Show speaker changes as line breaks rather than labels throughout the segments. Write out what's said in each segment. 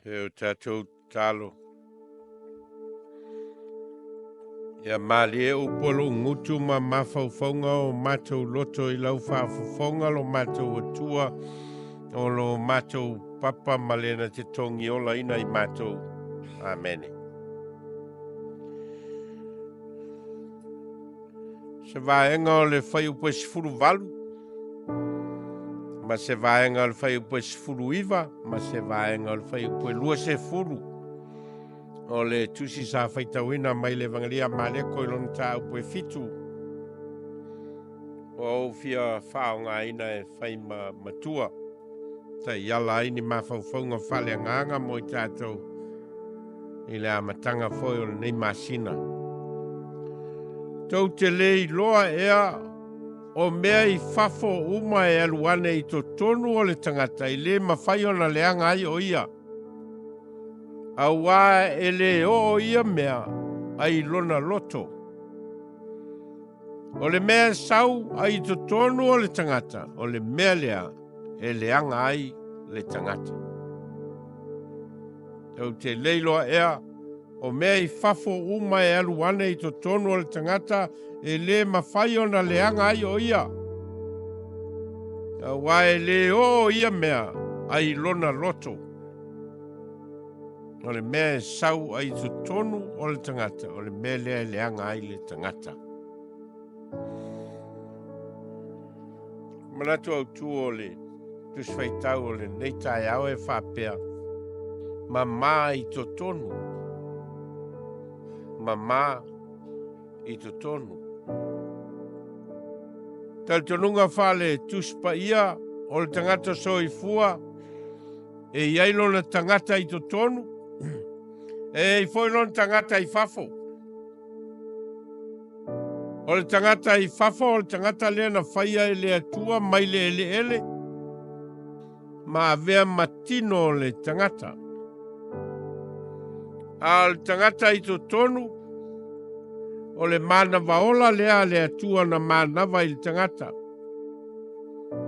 E o tātou talo. Ia malie o polo ngutu ma mafaufaunga o mātou loto I lau faafofonga lo mātou atua o lo mātou papa malena te tongi ola ina I mātou. Amen. Se vaenga o le whai upo sifuru valu. Ma se vaenga o le whai upo sifuru iwa. Ma se vaenga o le whai upo lua se furu. O le tusi sa whaitawina mai le vangalia Mareko I lona tā upo e fitu. O au fia whaonga ina e whai Matua. Ta iala ini mawhauwhaunga whale nganga mo I tātou. I le amatanga foi o le nei masina. Tau te le iloa ea o mea I fafo uma e aluane I totonu o le tagata I le mafai o na leanga ai o ia. Aua e le o ia mea ai lona loto. O le mea sau ai totonu o le tagata, o le mea lea e leanga ai le tagata. Tau te leiloa ea o mea I fafo uma e aluane I totonu o le tagata e le mafai o na leanga ai o ia. Aua e le o ia mea ai lona loto. O le mea sau ai totonu o le tagata, o le mea lea leanga ai le tagata. Manatu Autu o le tusfaitau o le nei tae au e faapea. Mama I totonu. Mama I totonu. Taltonunga fale tuspa ia o le tagata soifua e iai lona tagata I totonu. E I foi lona tagata I fafo. O le tagata I fafo, o le tagata lea na whaia e le atua mai le ele. Ma avea matino o le tagata. A le tagata I totonu, o le manava ola lea le atua na manava I le tagata.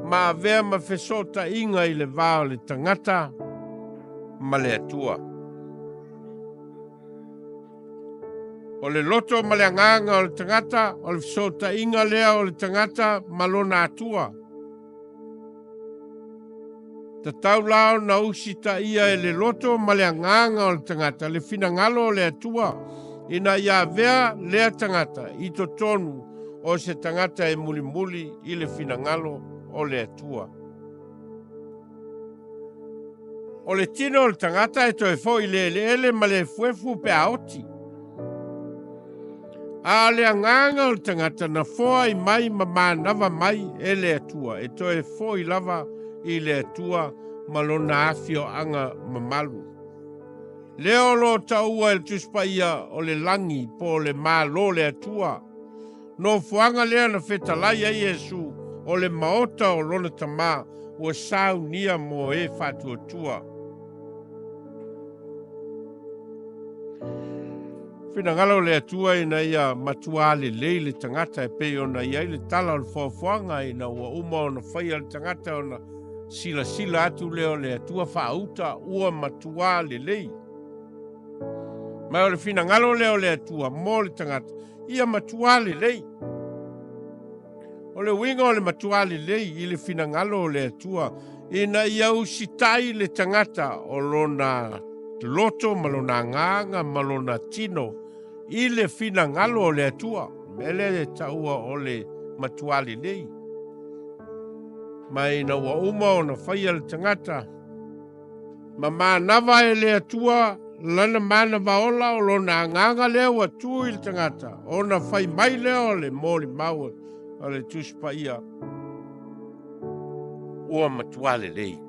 Ma avea mafesota inga I le vao le tagata, ma le atua. O le loto ma le anganga o le tagata, o le fesota inga lea o le tagata, ma lona atua. Ta tau lao na usita ia e le loto ma le anganga o le tagata, le finangalo o le atua, ina ia vea lea tagata, I totonu o se tagata e muli I le finangalo o le atua. O le tino o le tagata e toe fo I le ele ma le fuefu pe aoti. A le anganga o le tagata na foa I mai ma manava mai e le atua. E toe fo I lava I le atua ma lona afio anga mamalu. Leo lo taua e le tuspa ia o le langi po le malo le atua. No fuanga lea na fetalai ai Yesu o le maota o lona tama ua saunia mo e fatuatua. Finangalo le atua ina ia matua le tagata e pei ona ia le tala o le foafoanga ina ua uma ona whaia le tagata ona sila atu leo le atua whaauta ua matua lei. Mai o le finangalo leo le atua mo le tagata ia matua lei. O le winga o le matua lei I le finangalo le atua ina ia usitai le tagata o lona loto ma lona nganga ma lona tino I le finangalo o le atua. Mele le taua o le matua lei. Mai na ua uma o na whaia le tagata. Ma manava e le atua lana manava ola o lona nganga leo atu I le tagata. O na whai mai leo le mori maua o le tuspa ia. Ua matua lei.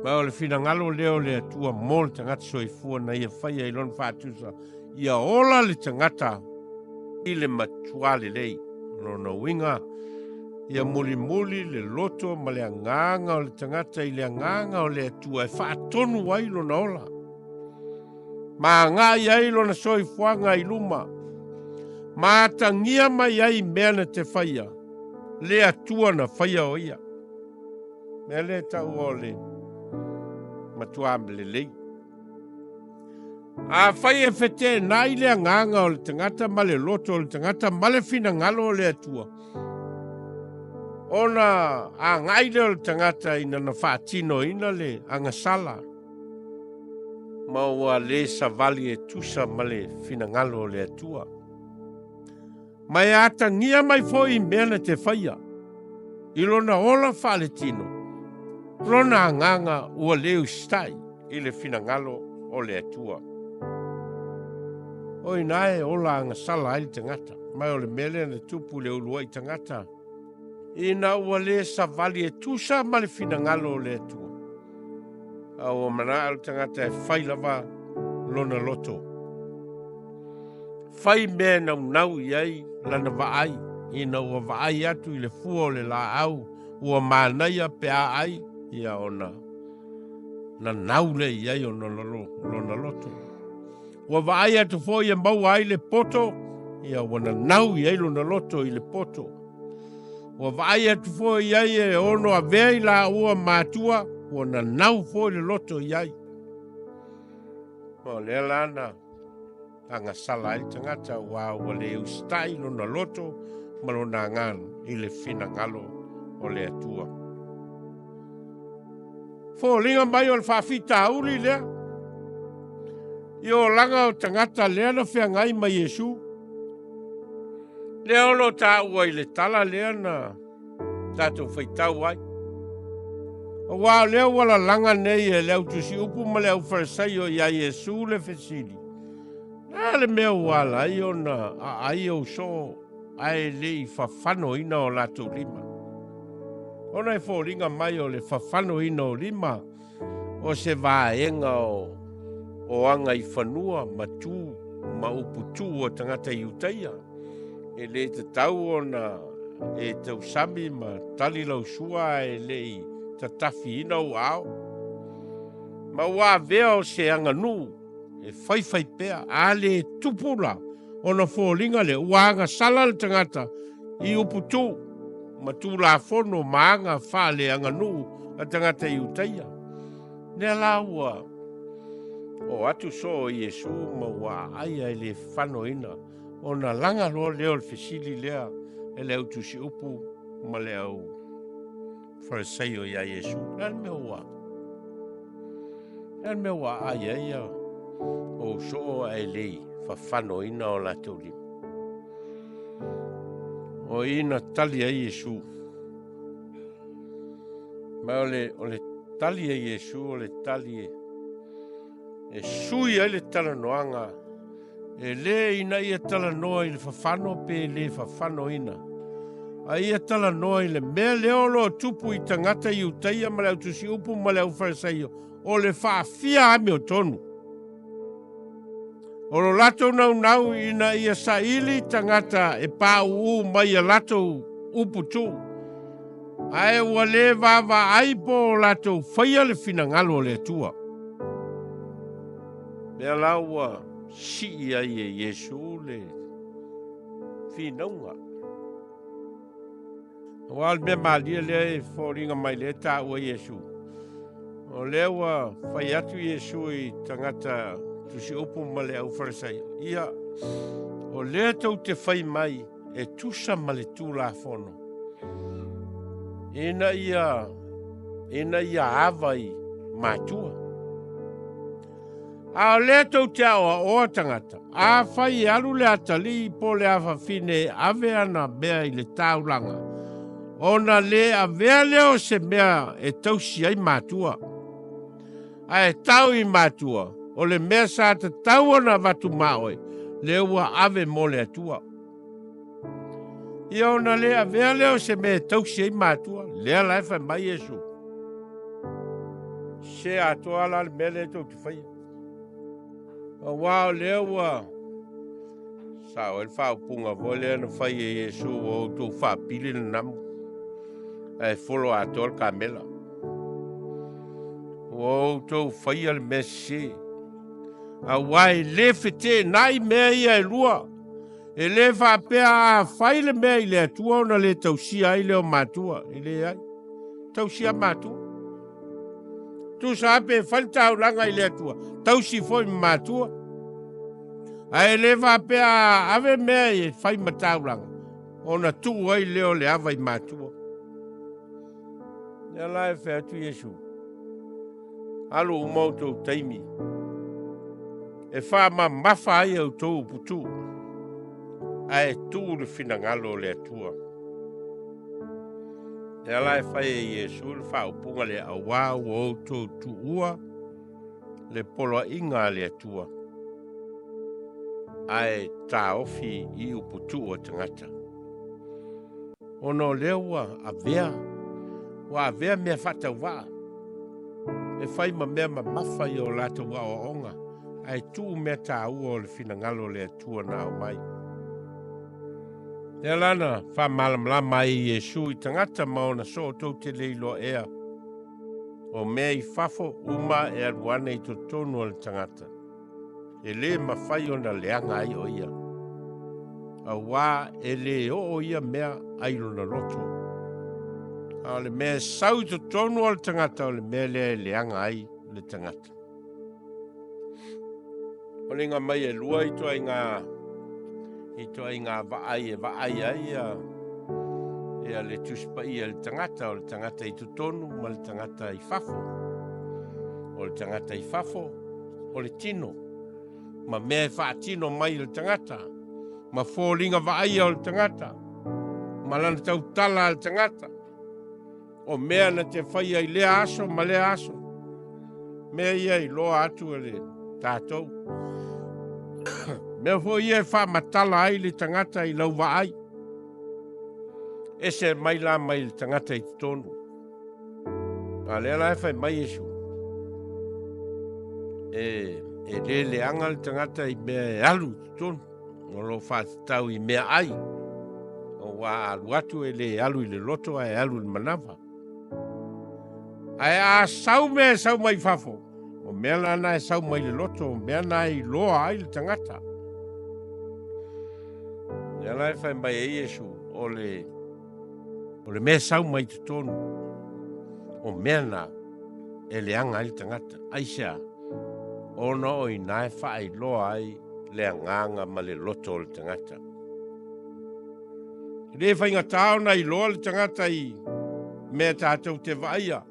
Ma o le finangalo leo le atua mo le tagata soifua na ia whaia I lona whaatusa. Ia ola le tagata I le matua lei. Lona winga ia muli le loto ma le anganga o le tagata I le anganga o le atua e whaatonu ai lona ola. Ma ngai ai lona soifuanga I luma. Ma tangia mai ai mea na te whaia. Le atua na whaia o ia. Mea le tau o le matua malelei. A fai e fete nai le nganga o le tangata ma le loto o le tangata ma le finangalo o le atua. Ona a ngai le o le tangata ina na whaatino ina le angasala. Ma ua le savali e tusa ma le finangalo o le atua. Mai ata ngia mai foi mena te whaia. I lona ola whaale tino. Lona nganga ua leu stai i le finangalo o le atua. Oi nae ola angasala ai tangata. Mai o le mele na tupu le ulua i tangata. Ina ua le savali e tusa ma le finangalo o le atua. Au mana al tangata e whailava lona loto. Whai mea nau iai lana vaai. Ina ua vaai atu i le fua o le laau. Ua mānaia pea ai. Ia ona. Na nau le iai o lona loto. Ua vaai atu fo ia mau ai le poto. Ia wana nau iai lona loto i le poto. Ua vaai atu fo iai e ono a vei la ua Matua. Wana nau fo le loto iai. O le lana. Anga sala ai tangata ua le ustai lona loto. Malona ngan i le finangalo o le atua. Fo linga mai o le whawhita uli lea. Io langa o tangata lea na whiangai mai Yesu. Lea ono ta ua i le tala lea na tātou whaitau ai. Wa lea wala langa nei e lea utusi upu ma lea ufarisai o ia Yesu le fesili. Na le mea wala ai o na ai o so ai le i fafano ina o latou lima. Ona e fōringa mai o le fafano ina o lima o se vaenga o anga i whanua matu ma uputu o tangata i utaia. E le te tau o na e te usami ma tali lau sua e le i ta tafi ina o ao. Ma ua vea o se anga nu e whai pea a le tupula o na fōringa le ua anga sala le tangata i uputu ma tu la fono maanga whale anga nu a tangata i utaia. Nea la ua o atu so i Yesu ma ua aia le whano ina o na langa loa leo le fesili lea e leo tusi upu ma leo wharesei o ia Yesu. Nea me ua aia ia o so a elei whawhano ina o latou lima. O ina tali a Yesu. Ma o le tali a Yesu, o le tali e sui ai le talanoanga. E le ina ia talanoa i le whawhano pe le whawhano ina. A ia talanoa i le mea leo lo tupu i tangata i utaia ma leo tusi upu ma leo wharesaio. O le faapea ame o tonu. O lo latou nau ina ia saili tangata e pāu mai a latou uputu. Ae ua le vava ai po latou whaia le finangalo o le atua. Mea laua si ai e Yesu le finaunga. Wal me malia le fōringa mai le tā ua Yesu. O lewa whai atu Yesu i tangata tusi upu ma le au wharesai. Ia, o lea tau te whai mai e tusa ma le tū la whono. Ina ia awai Matua. A o lea tau te awa o tangata. A whai alu le atali po le awa fine ave ana mea i le taulanga. Ona le avea leo se mea e tausi ai Matua. A e tau i Matua. O le mea sa te tau ona watu maoe, le ua ave mo le atua. Ia ona le avea leo se me tausi ai Matua, lea lai whai mai Yesu. Se atoa la le mea le tau te whaia. A wao lea ua, sao el whao punga vo lea na whai e Yesu o outou whaapili na namu. E folo atoa ka mela. O outou whaia le mea se. A wai le fete nai mea ia e lua. E le faapea a whai le mea i le atua ona le tausia ai leo Matua. I le ai. Tausia Matua. Tu sa pe falta langa ile tua. Tau si foi matua. Ai le faapea ave mea e fai matau langa. Ona tu ai leo le ava i matua. Ia lai fea tu Yesu. Alo umautou taimi. E wha mafa ai outou putu. Ai tu le finangalo le atua. Ia lai fai e Yesu le wha upunga le awa outou tu ua. Le polo inga le atua. Ai ta ofi i uputu o tangata. Ono lewa avea. Wa avea mea fata waa. E fai ma mea mafai o latou wa o onga. Ai tu mea ta ua o le finangalo le atua na o mai. E lana fa malamlama i Yesu i tangata maona so tau te leilo ea. O mea i fafo uma e aruana i totonu o le tangata. E le mafai o na leanga ai o ia. A wā e le o ia mea ai lona loto. A le mea sau i totonu o le tangata o le mea le leanga ai le tangata. O le ngā mai e lua i toa i ngā vaai e vaai ai e a le tuspa i le tangata o le tangata i totonu ma le tangata i fafo. O le tangata i fafo o le tino. Ma mea e whaatino mai le tangata. Ma fōlinga vaai o le tangata. Ma lana tau tala le tangata. O mea na te whai ai lea aso ma lea aso. Mea ia i loa atu e le tātou. Mea fo ia e wha matala ai le tangata i lau vaai. E se mai la mai le tangata i tonu. A lea la e whai mai Yesu. E le anga le tangata i mea e alu tonu. O lo whaatau i mea ai. O wā alu atu e le alu i le loto e alu i manava. Ai a sau mea sau mai fafo. O mea lana e sau mai le loto. O mea na i loa ai le tangata. Ia lai whai mai e Yesu o le mea sau mai te tonu. O mea na e le anga ai le tangata. Aisea. Ono o i nae whaai loa ai le anganga ma le loto o le tangata. Le whainga tāo na i loa le tangata i mea tātou te vaia.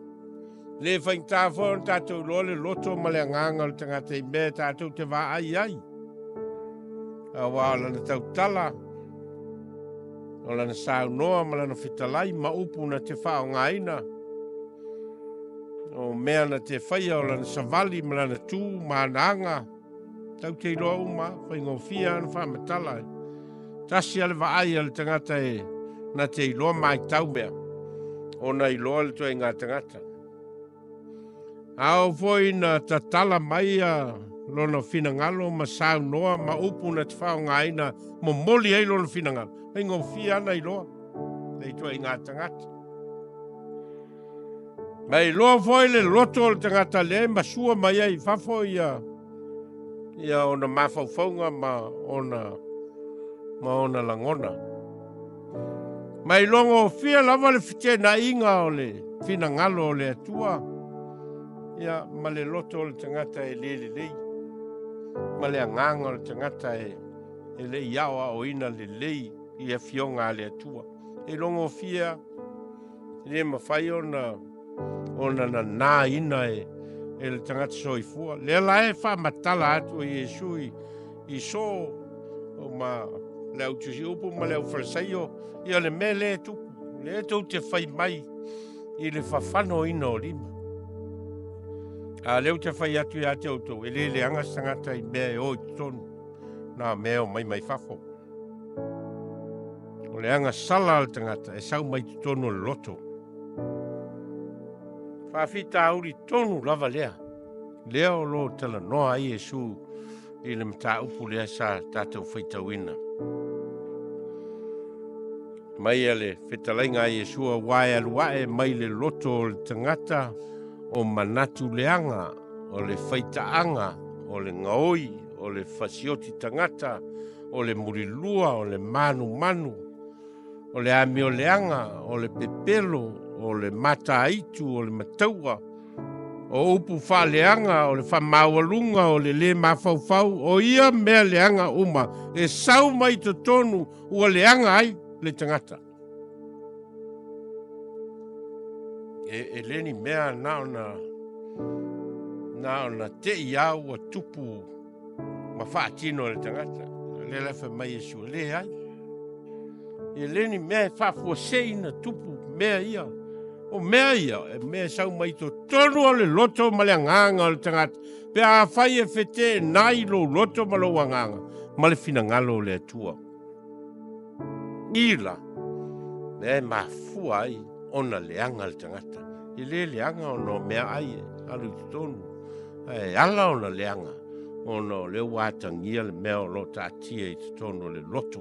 Le whainga tāwhao na tātou loa le loto ma le anganga o le tangata i mea tātou te vaai ai. A wāla na tau tala. O lana saunoa ma lana fetalai ma upu na te whao ngaina. O mea na te whaia o lana savali ma lana tū ma nanga. Tau te iloa uma, whaingofia na whamatala. Tasi ale vaai ale tangata e na te iloa mai tau mea. O na iloa le tua i ngā tangata. Ao foi na tatala mai a lona finangalo ma saunoa ma upu na te whao ngaina. Mo moli ei lona finangalo. Whaingofia na iloa. Le tua i ngā tangata. Mai loa foi le loto le tangata le masua mai ai fafo ia ona mafaufaunga ma ona langona. Mai longo fia lava le fite na inga o le fina ngalo o le atua. Ia ma le loto le tangata e lei. Ma le anganga o le tangata e le iawa o ina le lei i a fionga le atua. E longo fia le mafai ona na ina e le tangata soifua. Le la e wha matala atu i Yesu i so o ma leo tusi upu ma leo whalasaio i o le me le tupu. Le tau te whai mai i le whawhano ina o lima. A leo te whai atu i ate outou. E le angas tangata i mea e oi tonu. Nā mea o mai fafo. O le angas sala al tangata e sau mai tonu le loto. Whawhita auri tonu lava lea. Lea o lo tala noa ai Yesu i le mta upu lea sa tātou whaitauina. Mai ale fetalai ngā Yesu a wae aluae mai le loto o le tangata o manatu leanga, o le whaitaanga, o le ngaoi, o le fasioti tangata, o le murilua, o le manu, o le amio leanga, o le pepelo, o le mata aitu, o le mataua, o upu whaleanga o le whamaualunga o le mafaufau o ia mea leanga uma e sau mai totonu ua leanga ai le tangata. E leni mea na te iau a tupu ma whaatino le tangata. Le lefa mai e sua le ai. E leni mea fafo seina tupu mea ia. O mea ia, e mea sau mai totonu o le loto ma le anganga o le tangata. Pe a whai e fete nai lo loto ma lo anganga. Ma le finangalo o le atua. Ila. Mea mafua ai ona leanga le tangata. I le leanga o no mea ai e alu totonu. E ala ona leanga. Ono le watangia le mea o lo tatia i totonu le loto.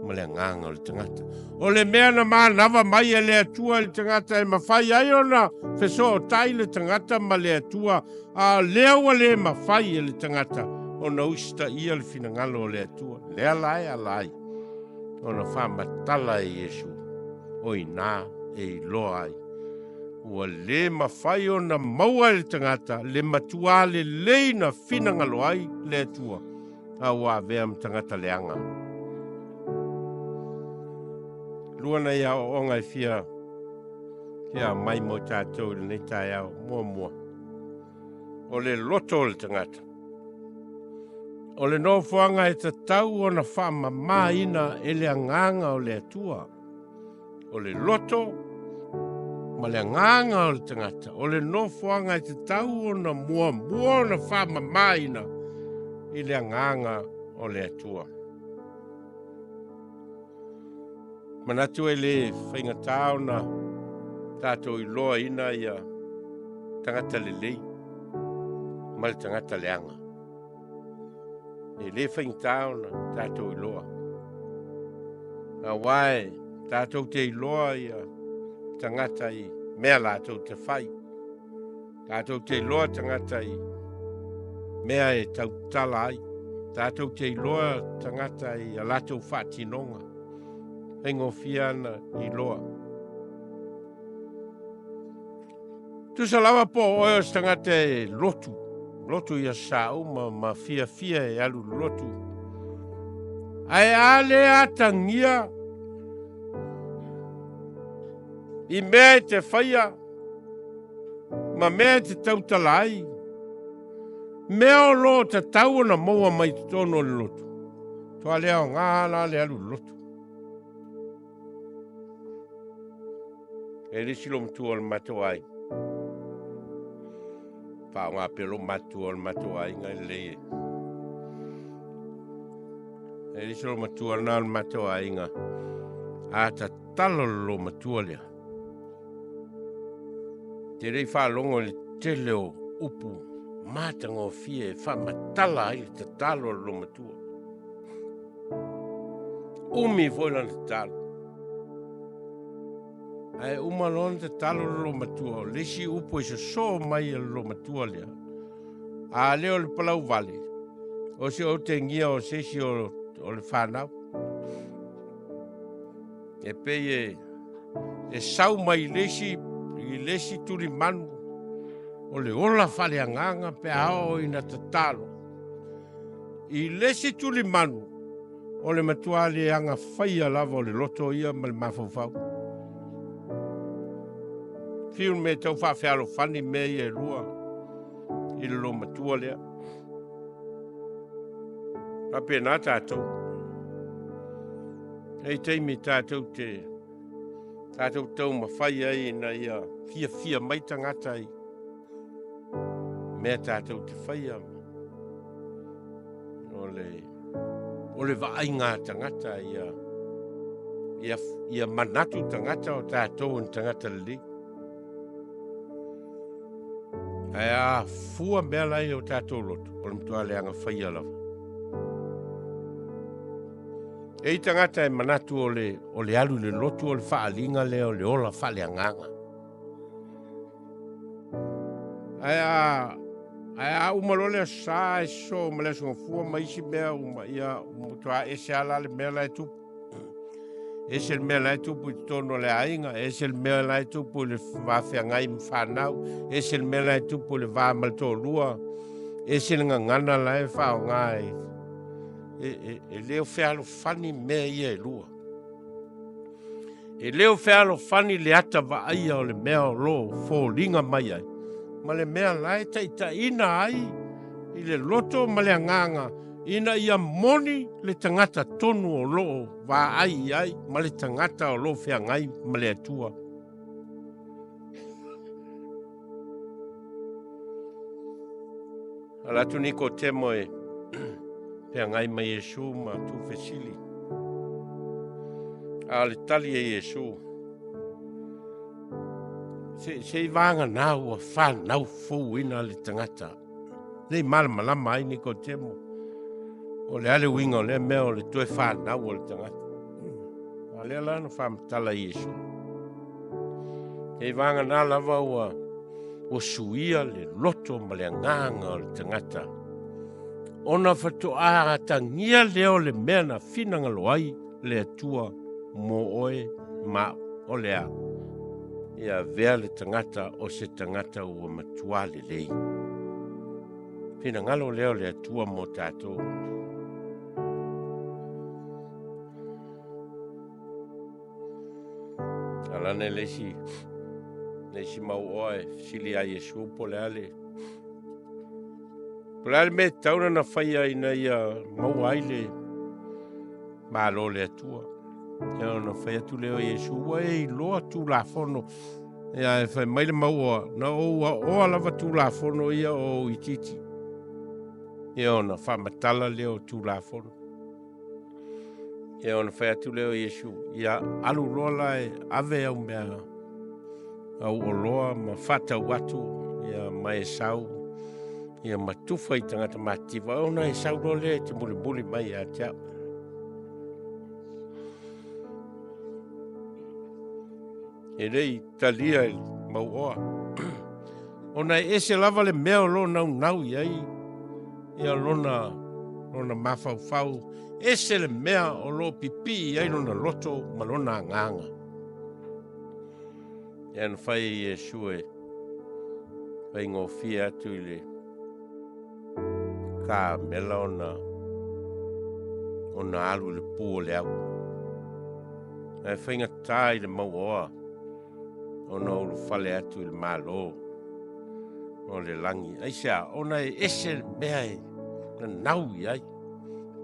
Ma le nganga o le tangata. O le mea na manava mai e le atua le tangata e mafai ai ona feso o tai le tangata ma le atua a leo le mafai e le tangata o na usta ia le finangalo o le atua. Le alai. O na whamatala e Yesu o ina e iloa ai. Ua le mafai o na maua le tangata le matua le leina finangalo ai le atua. A ua vea tangata leanga. Luana ia o ngai fia mai mo tātou le nei tai au mua. O le loto le tangata. O le nofoanga e tatau o na whamama ina e le anganga o le atua. O le loto ma le anganga o le tangata. O le nofoanga e tatau o na mua o na whamama ina e le anganga o le atua. Manatu e le whaingatau na tātou iloa ina ia tangata le lei ma le tangata leanga. E le whaingatau na tātou iloa. A wae tātou te iloa ia tangata i mea lātou te whai. Tātou te iloa tangata i mea e tautala ai. Tātou te iloa tangata i a lātou whātinonga. Hengo fiana iloa. Tu salawa po oe tangata e lotu. Lotu ia sau ma fia e alu lotu. Ai ale atangia. I mea te whaia. Ma mea te tautalai. Mea o lo te tau na moa mai tono le lotu. Toa leo ngāna le alu lotu. E risi lo mtua o le Matua ai. Pao ngā pelo Matua o le Matua ai ngai leie. E risi lo matua na le Matua ai ngā. A ta talo lo matua lea. Te rei whaalongo le tele o upu. Mātanga o fie e whamatala ai te talo lo matua. Umi voilan te talo. Ai umalon te talo lo matua. Lesi upo e so mai lo matua lea. A leo le palau vale. O se o te ngia o sesi o le whanau. E pei e sau mai lesi turi manu. O le ola whale anganga pe ao ina te talo. I lesi turi manu. O le matua le anga whaia lava o le loto ia ma le mafaufau. Fiu me tau whawhialo whani mei e rua. I le lo matua lea. Rape nā tātou. Hei teimi tātou tātou tau mawhai ai na ia fia mai tangata ai. Mea tātou te whaia. O le vaai ngā tangata ia manatu tangata o tātou un tangata li. Ai a fua mea lai o tātou lotu. O le mtua leanga whaia lava. E tangata e manatu o le alu le lotu o le whaalinga le o le ola whaleanganga. Ai a umalole a sa e so male so fua maisi mea ia mutua e se ala le mea lai tu. E se le mea lai tupu i tono le ainga, e se le mea lai tupu le whawhiangai mwhanau, e se le mea lai tupu le wā malto lua, e se le ngangana lai whao ngai. E leo whealo whani mea ia e lua. E leo whealo whani le ata wa aia o le mea o lo, fo ringa mai ai. Ma le mea lai ta ina ai, i le loto ma le anganga, ina ia moni le tangata tonu o loo wa ai, ma le tangata o loo whiangai ma le atua. Alatu niko temo e whiangai ma Yesu ma tu fesili. A le tali e Yesu. Se i vanga nau a whanau fou ina le tangata. Nei malama ai niko temo. O le ale winga o le mea o le toe whanau o le tangata. A le alana whamatala Yesu. E vanga nā lava o suia le loto ma le nganga o le tangata. Ona whatoa tangia leo le mea na whinanga loai le atua mo oe ma o lea. Ia vea le tangata o se tangata ua matua le lei. Whinangalo leo le atua mo tātou. Alane leisi mau oe, sili a Yesu po le ale. Po le ale me tauna na whaia ina ia mau aile malo le atua. Ia na whaia tu leo Yesu, ua e loa tu la fono. Ia e whai maile mau oa, na oa lava tu la fono ia o ititi. Ia na whamatala leo tu la fono. Ia na whaia tu leo Yesu, ia alu loa lai ave au mea. Au o loa ma whatau atu, ia mai e sau, ia matufa i tangata mativa, ona e sau lo le te muli mai a te au. E rei talia mau oa. Ona e se lava le mea o lo nau iai, ia lona mafau, e se le mea o lo pipi iai lona loto ma lona nganga. Ia na whai Yesu e whai ngofia atu i le ka mela ona alu le pū o le au. E whai ngatā i le mau oa ona ulu whale atu i le malo o le langi. Aisea, ona e ese le mea e na nau i ai.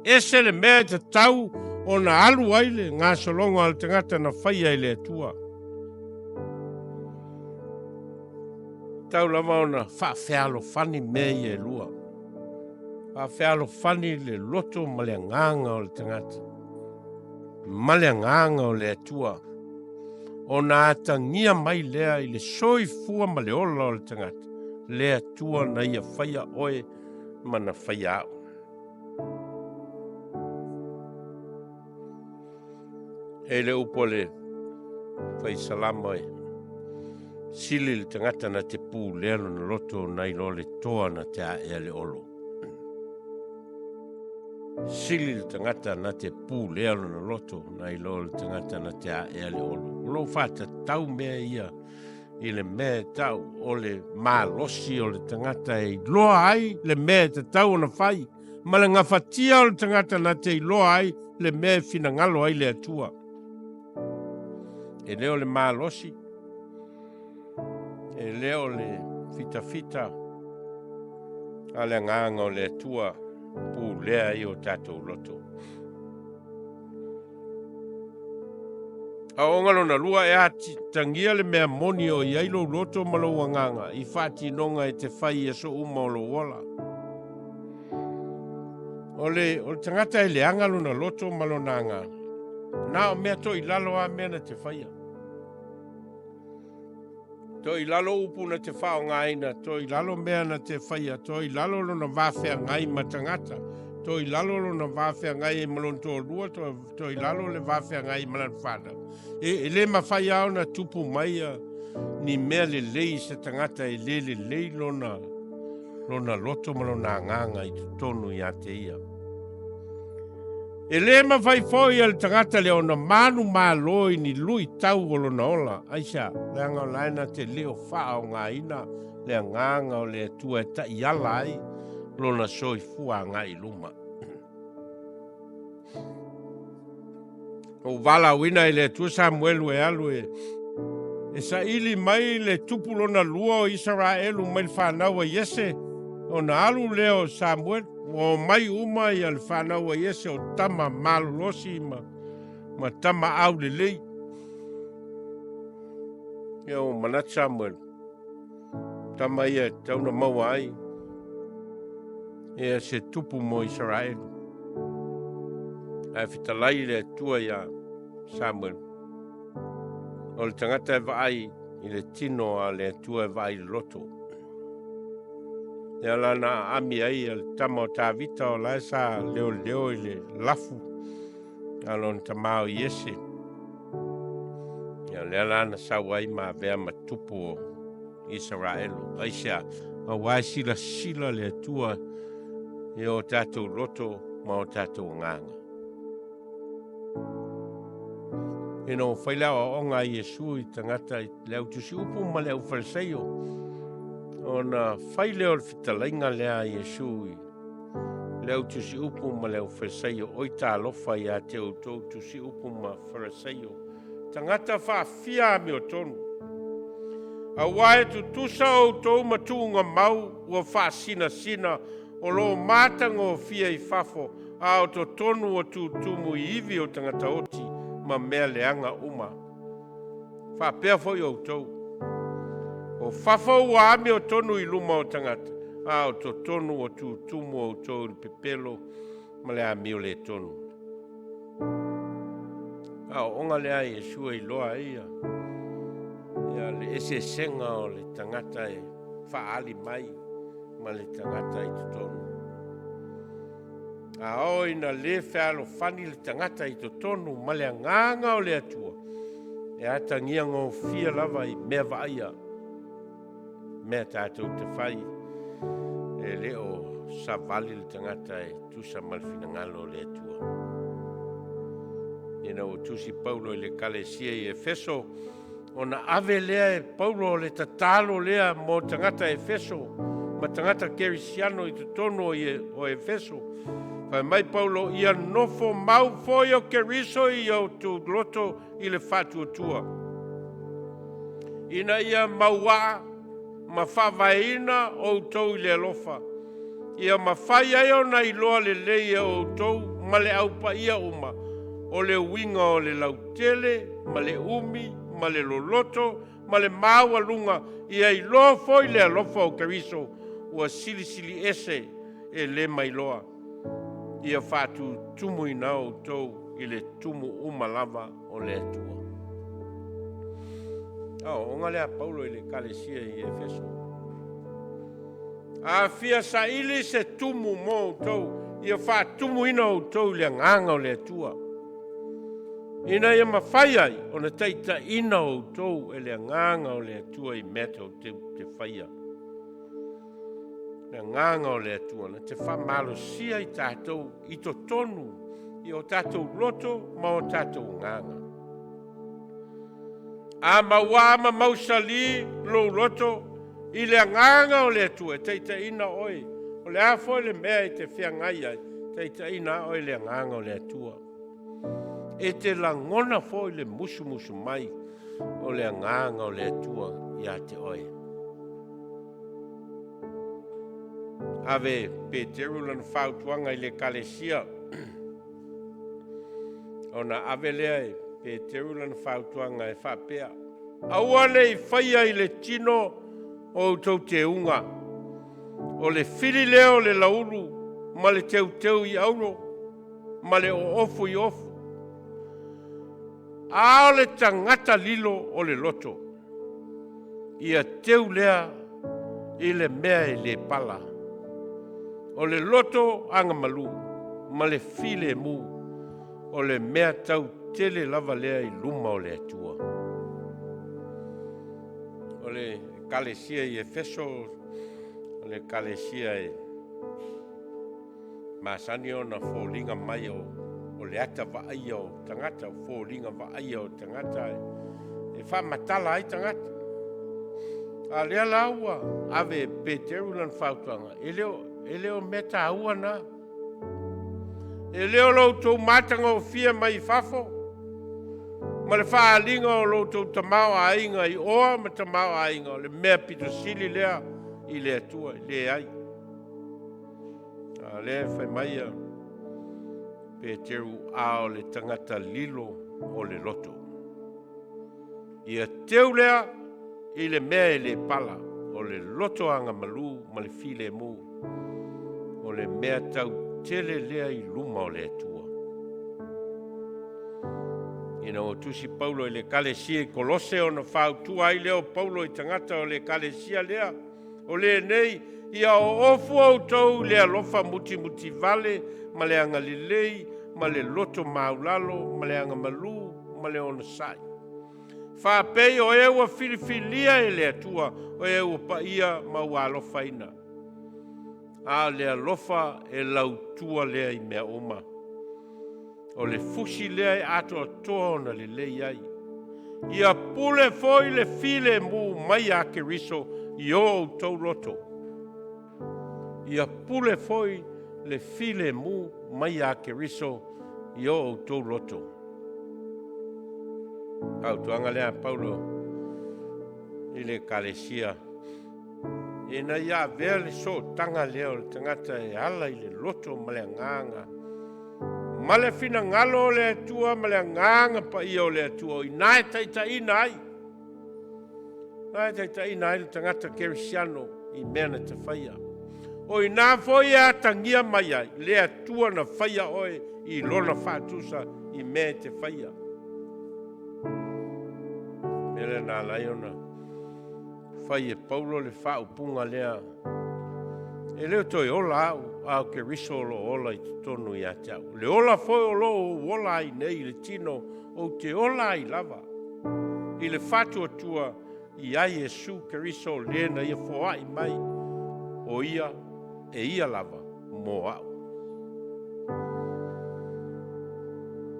Ese le mea te tau ona alu ai le ngā solonga al tangata na whai ai le atua. Tau lava ona faapea fani mei e lua. Faapea fani le loto ma le nganga o le tangata. Ma le nganga o le atua. Ona atangia mai lea i le soifua ma le ola o le tangata. Le atua na ia whaia oe ma na whaia au. E le upo le whai salama e. Sili le tangata na te pū lero na loto na ilo le toa na te ae le olo. Sili le tangata na te pū lero na loto na ilo le tangata na te ae le olo. Lo whata tau mea ia i le mea tau o le mālosi o le tangata e loa ai le mea te tau na whai. Ma le ngawhatia o le tangata na te loa ai le mea finangalo ai le atua. E leo le mālosi. E leo le fita a le nganga o le atua pū lea i o tātou loto. A ongalo na lua e ati tangia le mea moni o iai lo loto ma lo nganga i whati nonga e te whai e so uma o lo wala. O le tangata e le angalo na loto ma lo nanga. Na o mea to i lalo a mea na te whaia. To i lalo upu na te whao ngaina, to i lalo mea na te whaia, to i lalo lo na wawhea ngai matangata, to i lalo lo na wawhea ngai e malonto lua, to i lalo le wawhea ngai malan whana. E le mawhai au na tupu mai ni mea le lei sa tangata e le lei lo na loto malo na nganga i tonu i a te ia. E le mafai foi al tagata le ona manu māloi ni lui tau o lona ola. Aisa, le anga laina te leo wha o ngā ina, le nganga o le tua e ta iala ai, lona soi fua ngā iluma. O Vailaau ina i le tua Samuelu e alu e sa ili mai le tupu lona lua o Israelu mai le whanau a Iese, o na alu leo Samuel, o mai uma i al whanau a Iese o tama malolosi ma tama au le lei. E o Manatu Samuel, tama ia tauna maua ai, e se tupu mo Israelu. Ai fetalai le tua ia Samuel. O le tagata e vaai i le tino a le tua e vaai le loto. Ia lana ami ai al tama o tāvita o lai sa leo i le lafu. Alon tamao Iese. Ia lea lana sau ai ma vea matupu o Israelu. Aisia, a wai sila le tua i o tātou loto ma o tātou nganga. Ino Vailaau o ngā Iesu i tangata i leo tusi upu ma leo Fariseio. O na whai leo le fitalainga lea Iesu i leo tusi upu ma leo Fariseio. Oi tā lofa i a te outou tusi upu ma Fariseio. Tangata faapea mi o tonu. A wae tu tusa outou ma tuunga mau ua sina o lo mātanga o fia i fafo a o totonu o tu tumu i iwi o tangata oti. Ma mea leanga uma. Faapea foi outou. O fafo ua ami o tonu i luma o tangata. A o totonu o tu tumu outou i pepelo ma le ami o le tonu. A o onga lea Iesu iloa ia. Ia le ese senga o le tangata e faali mai ma le tangata i totonu. A oi na le whalo whani le tangata i totonu ma le nganga o le atua. E atangia ngō fia lava i mea vaia. Mea tātou te whai. E leo sa vali le tangata e tusa malfina ngalo o le atua. Ina o tusi Paulo i le kalesia i Efeso. O na ave lea e Paulo le tatalo lea mo tangata Efeso. Ma tangata kerisiano i totonu o Efeso. Pai mai Paulo ia nofo mau foi o keriso i o tu loto i le fatu tua. Ina ia maua ma whavaina outou i le alofa. Ia mafai ai o na iloa le leia outou ma le aupa ia uma. O le winga o le lautele, ma le umi, ma le loloto, ma le maua lunga. Ia iloa foi le alofa o keriso ua sili ese e le mailoa. Ia whātu tumu i nā outou i le tumu umalava o le atua. O ngā lea Paulo i le kalesia i Efeso. A fia sa ili se tumu mo outou, ia whātumu ina outou i le nganga o le atua. Ina ia mafai ai, o na teita ina outou e le nganga o le atua i meta o te whaia. Le nganga o le atua, na te whamalosia i tātou, i totonu, i o tātou loto, ma o tātou nganga. A maua ma mausali lo loto, i le nganga o le atua, teita ina oi, o le afo le mea i te whiangai ai, teita ina oi le nganga o le atua. E te langona fo i le musu mai, o le nganga o le atua, i a te oi. Ave Peteru lan whautuanga i le kalesia. Ona ave lea e Peteru lan whautuanga e faapea. Aua nei whaia i le tino o outou te unga. O le whiri leo le lauru, ma le teu i auro, ma le o ofu i ofu. A o le tangata lilo o le loto. Ia teu lea i le mea i le pala. O le loto anga malu, ma le file mu, o le mea tau tele lava lea i luma o le atua. O le kalesia i Efeso, o le kalesia i masani o na fōlinga mai o o le ata vaai o tagata, o fōlinga vaai o tagata, e whaamatala ai tagata. A lea laua, ave Peteru lan whautuanga, e leo mea tāua nā. E leo lautou matanga o fia mai fafo. Ma le whaalinga o lautou tamau a inga i oa ma tamau a inga, le mea pitosili lea i le atua, le ai. A lea whai maia, Peteru ao le tangata lilo o le loto. Ia teu lea i le mea i le pala o le loto anga malu ma le file mu. O le mea tau tele lea i luma o le atua. Ina o tusi Paulo i le kalesia i kolose o na whautua ai leo Paulo i tangata o le kalesia lea. O le nei ia o ofu outou lea lofa muti muti vale ma le anga lilei ma le loto maulalo ma le anga malu ma le ona sai. Faapea o eua filifilia e le atua o eua paia ma ua alofa ina. A le alofa e lautua lea i mea oma. O le fusi lea i ato atoa na le lei ai. Ia pule foi le file mu mai a ke riso i o outou loto. Ia pule foi le file mu mai a ke riso i o outou loto. Au tuanga lea Paulo i le kalesia. E na ia vea le so tanga leo le tangata e ala i le loto ma le nganga. Ma le fina ngalo le atua ma le nganga pa ia o le atua. I nae taita ina ai. Nae taita ina ai le tangata kerisiano i mea na te whaia. O i nā foi a tangia mai ai. Le atua na whaia oe i lona whātusa i mea te whaia. Mele nā laiona. Whaia Paulo le whaupunga lea. E leo toi ola au ke risolo ola i totonu i atau. Le ola foi o lo ola i nei le tino o te ola i lava. I le whatu atua i ai Jesu ke risolo lena ia foa i mai o ia e ia lava mo au.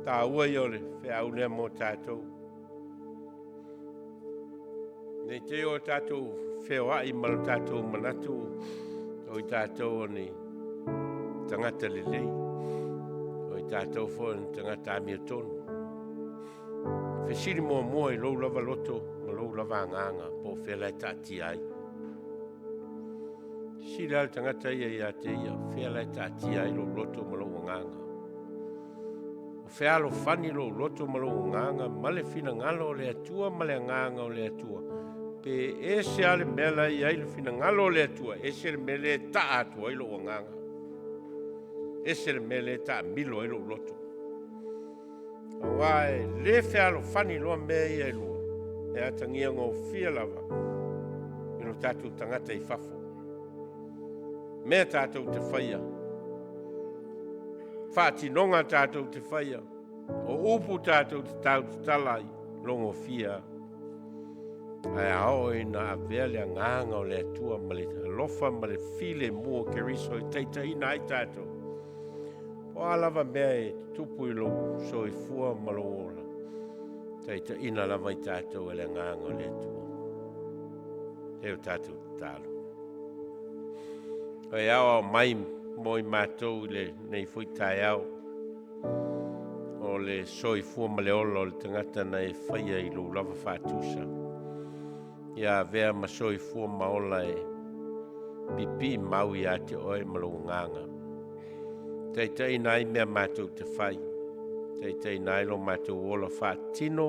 Tā ua i ole whea ulea mo tātou. Nei te o tātou whea i malo tātou manatu o i tātou ni tangata lelei. O i tātou fo ni tangata amiatonu. Whesiri mua i lou lava loto ma lou lava nganga po whelai tāti ai. Siri al tangata ia i ate ia whelai tāti ai lou loto ma lou nganga. O whealo whani lou loto ma lou nganga ma le fina ngalo le atua ma le nganga o le atua. Pe e se ale mela i ai le fina ngalo le atua, e se le mele ta atua i lo nganga. E se le mele ta milo i lo loto. Awai, le whealo whani loa mea i ai loa. E atangia ngō fia lava. I lo tātou tangata i fafo. Mea tātou te whaia. Whātinonga tātou te whaia. O upu tātou te tau te talai. Longo fia. Ai ao i na avea nganga o le atua ma le lofa ma le file mua ke riso i teita ina ai tātou. O alava mea e tupu i lo so i fua ma lo ola. Teita ina lava i tātou e le nganga o le atua. Eo tātou tālo. Ai ao mai mo i mātou i le nei fui tai au. O le so i fua ma le ola o le tangata na e whaia i lo lava whātusa. Ia vea masoi fua maola e pipi mau i ate oe malo nganga. Teitai nai mea mātou te whai. Teitai nai lo mātou ola whātino.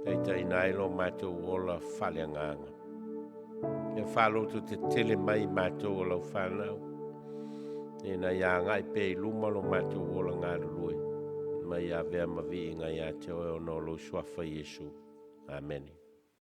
Teitai nai lo mātou ola whale nganga. Ia whaloto te tele mai mātou ola whanau. E na ia ngai pe luma lo mātou ola ngā rului. Mai ia vea mavi ngai ate oe o no lo suafa Jesu. Amen.